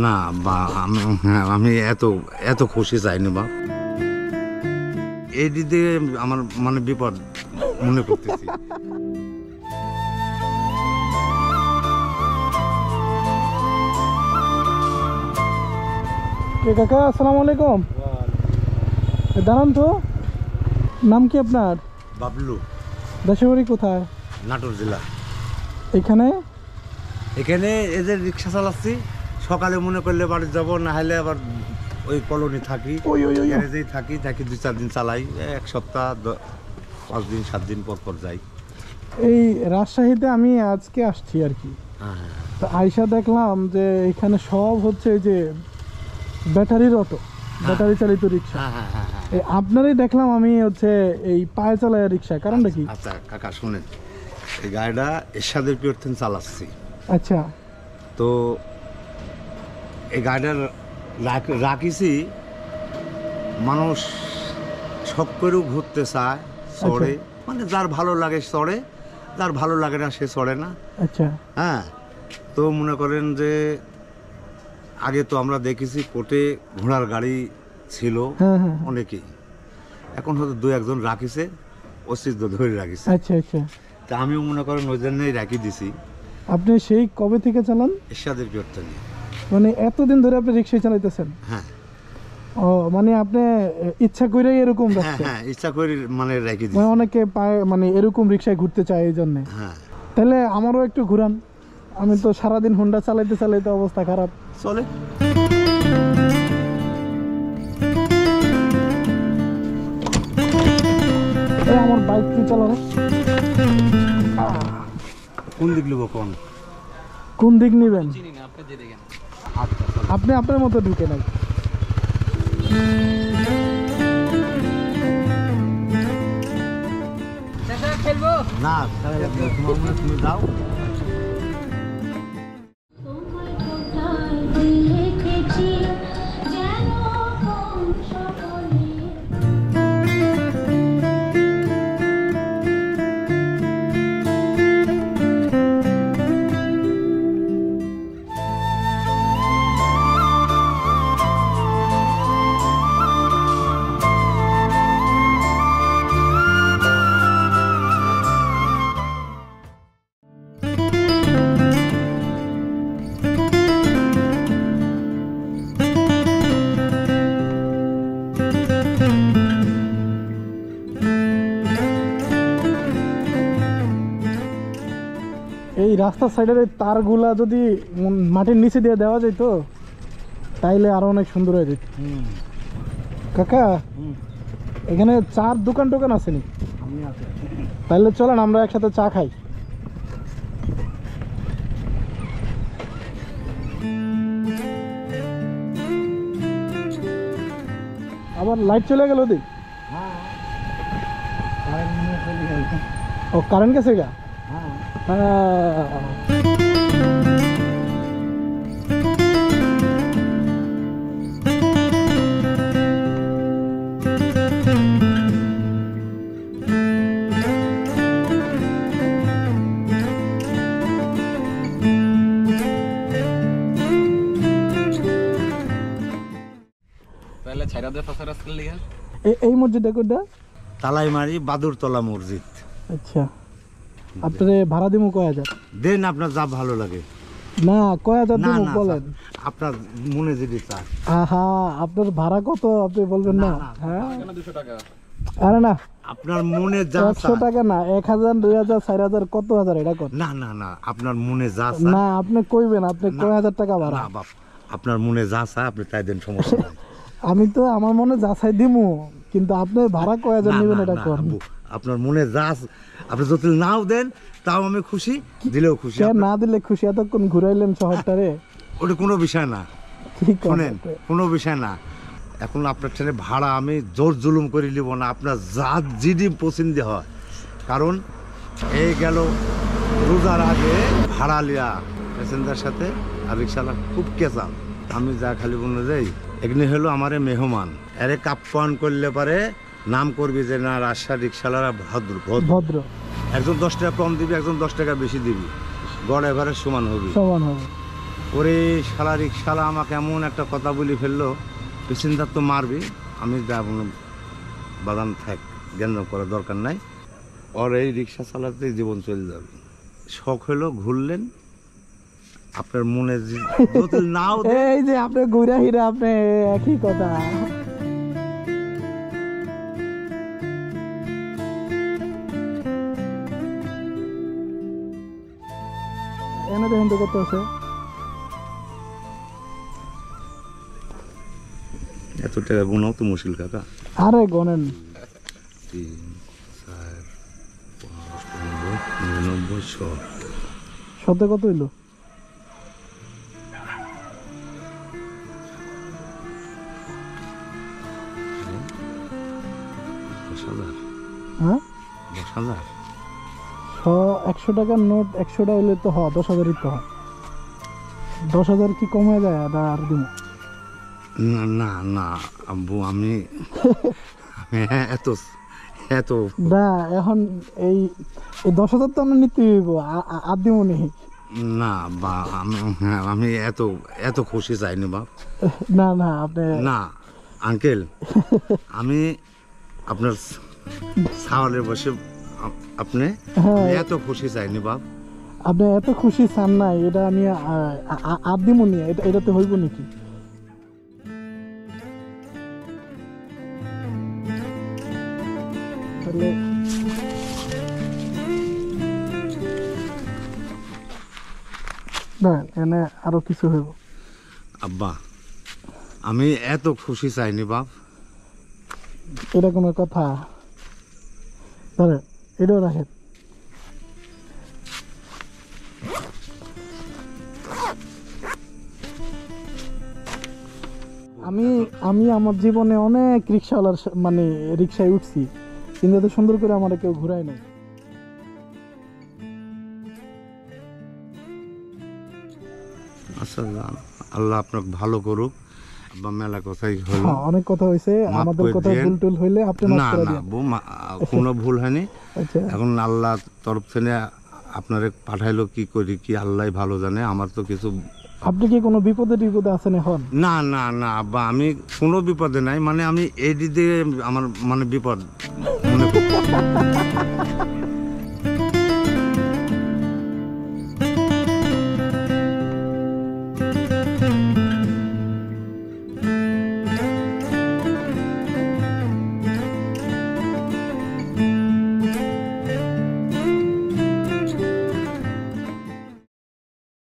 না বা আমি এত এত খুশি চাইনি বা এই দিক দিয়ে আমার মানে বিপদ মনে করতেছি। কাকা আসসালামু আলাইকুম। দাঁড়ান তো, নাম কি আপনার? বাবলু। দেশের বাড়ি কোথায়? নাটোর জেলা। এখানে এখানে এই যে রিক্সা চালাচ্ছি, সকালে মনে করলে বাড়ি যাবো, না হলে আবার ওই কলোনি থাকি, গ্যারেজেই থাকি 2-4 দিন চালাই, এক সপ্তাহ 5 দিন 7 দিন পর পর যাই। এই রাজশাহীতে আমি আজকে আসছি আর কি। তো আইসা দেখলাম যে এখানে সব হচ্ছে এই যে ব্যাটারির অটো, ব্যাটারি চালিত রিক্সা। আপনারই দেখলাম আমি হচ্ছে এই পায়ে চালায় রিক্সা, কারণটা কি? আচ্ছা কাকা শুনেন, এই গাড়িটা এরশাদের পিয়র্থেন চালাচ্ছি। আচ্ছা, তো এই গাড়িটা রাখিছি, মানুষ শখ করেও ঘুরতে চায়, চড়ে, মানে যার ভালো লাগে চড়ে, যার ভালো লাগে না সে চড়ে না। আচ্ছা, হ্যাঁ, তো মনে করেন যে আগে তো আমরা দেখেছি কোর্টে ঘোড়ার গাড়ি ছিল অনেকেই, এখন হয়তো 2-1 জন রাখিছে, অস্তিত্ব ধরে রাখিছে। আচ্ছা আচ্ছা, তা আমিও মনে করেন ওই জন্যই রাখি দিছি। আপনি সেই কবে থেকে চালান? এরশাদের পিয়র্থেনে। মানে এতদিন ধরে আপনি রিক্সায় চালাইতেছেন? হ্যাঁ। ও মানে আপনি ইচ্ছা করে এরকম হ্যাঁ যাচ্ছেন? হ্যাঁ, ইচ্ছা করে মানে রেখে দিই। মানে অনেকে পায় মানে এরকম রিক্সায় ঘুরতে চায় এই জন্য। হ্যাঁ, তাহলে আমারও একটু ঘুরান, আমি তো সারাদিন হুন্ডা চালাইতে চালাইতে অবস্থা খারাপ। চলে। এই আমার বাইক কি চালানো? কোন দিক নেবো কোন? কোন দিক নিবেন? আপনি আপনার মতো ঢুকে নাই। না তুমি যাও। এই রাস্তার সাইডের এই তারগুলা যদি মাটির নিচে দিয়ে দেওয়া যেত তাইলে আরো অনেক সুন্দর হয়ে যেত। কাকা এখানে চার দোকান টোকান আছে নি? তাহলে চলেন আমরা একসাথে চা খাই। আবার লাইট চলে গেল ওদিক। ও কারেন্ট গেছে গা? এই মসজিদটা কোনটা? তালাইমারি বাদুরতলা মসজিদ। আচ্ছা, আপনারে ভাড়া দিব কয় হাজার? দেন, আপনার যা ভালো লাগে। না কয় হাজার দিব বলেন, আপনার মনে যদি চায়। আহা, আপনার ভাড়া কত আপনি বলবেন না? হ্যাঁ 200 টাকা। আরে না, আপনার মনে যা 100 টাকা না, 1000 2000 4000 কত হাজার এটা কত? না না না, আপনার মনে যা না আপনি কইবেন, আপনি কয় হাজার টাকা ভাড়া? না বাপ, আপনার মনে যা চায় আপনি তাই দেন, সমস্যা নাই। আমি তো আমার মনে যাচাই দিমু, কিন্তু আপনি ভাড়া কয় হাজার নেবেন এটা কোন? আপনার মনে যা, আপনি যদি নাও দেন তাও আমি খুশি, দিলেও খুশি। না দিলে খুশি? এতক্ষণ ঘুরাইলেন শহরটারে। ওটা কোনো বিষয় না, ঠিক শোনেন, কোনো বিষয় না। এখন আপনার ট্রেনে ভাড়া আমি জোর জুলুম করে নিব না, আপনার যা জিডি পছন্দ হয়। কারণ এই গেল রোজার আগে ভাড়া লিয়া প্যাসেঞ্জার সাথে আর রিক্সাওয়ালা খুব কেচাল। আমি যা খালি বলে যাই, এখানে হলো আমার মেহমান, এরে কাপ্পান করলে পারে নাম করবি যে না রাজশাহী রিক্সাওয়ালারা ভদ্র ভদ্র। একজন 10 টাকা কম দিবি, একজন 10 টাকা বেশি দিবি, গড় এভারেজ সমান হবে। ওরে শালা রিক্সালা আমাকে এমন একটা কথা বলে ফেললো, প্যাসেঞ্জার তো মারবি, আমি যাব না, বাদাম থাক, জ্ঞান করার দরকার নাই, ওর এই রিক্সা চালাতেই জীবন চলে যাবে। শখ হলো ঘুরলেন, আপনার মনে যদি নাও এই যে আপনি ঘুরা হিরা, আপনি একই কথা। এনে দেখেন তো কত আছে। এত টাকা গুনাও তো মুশকিল কাকা। আরে গনেন 3, 4, 5, 99, 100। শত কত হইলো? হ্যাঁ 10,000। 100 টাকার নোট 100টা হইলে তো 10,000ই তো হয়। 10,000 কি কমে যায়? আর দিব না না না আব্বু, আমি এত এত না। এখন এই 10,000 তো আমরা নিতে হইব, আর দিব নি। না বা আমি এত এত খুশি চাইনি বাপ। না না আপনি না আঙ্কেল, আমি আপনার সাওয়ালের বসে আপনি হ্যাঁ। এত খুশি চাইনি বাপ। আপনি এত খুশি চান নাই, এটা আমি আর দিব নি, এটাতে হইব নাকি? তাহলে না, এনে আরো কিছু হইব। আব্বা আমি এত খুশি চাইনি বাপ। এটা কোনো কথা? ধরেন এটাও রাখেন। আমি আমি আমার জীবনে অনেক রিক্সাওয়ালার মানে রিক্সায় উঠছি, কিন্তু এত সুন্দর করে আমার কেউ ঘুরায় নাই। আচ্ছা আল্লাহ আপনাকে ভালো করুক। আব্বা মেলা কথাই হলো, হ্যাঁ, অনেক কথা হয়েছে, মাফ আমাদের করে কথা দিয়েন। ভুল টুল হইলে আপনি মাফ না করে না দিন। বউ, কোনো ভুল হয়নি। আচ্ছা, এখন আল্লাহ তরফ থেকে আপনারে পাঠাইলো, কি করি কি আল্লাহ ভালো জানে, আমার তো কিছু। আপনি কি কোনো বিপদে আছেন এখন? না না না আব্বা, আমি কোনো বিপদে নাই, মানে আমি এই দিকে আমার মানে বিপদ মনে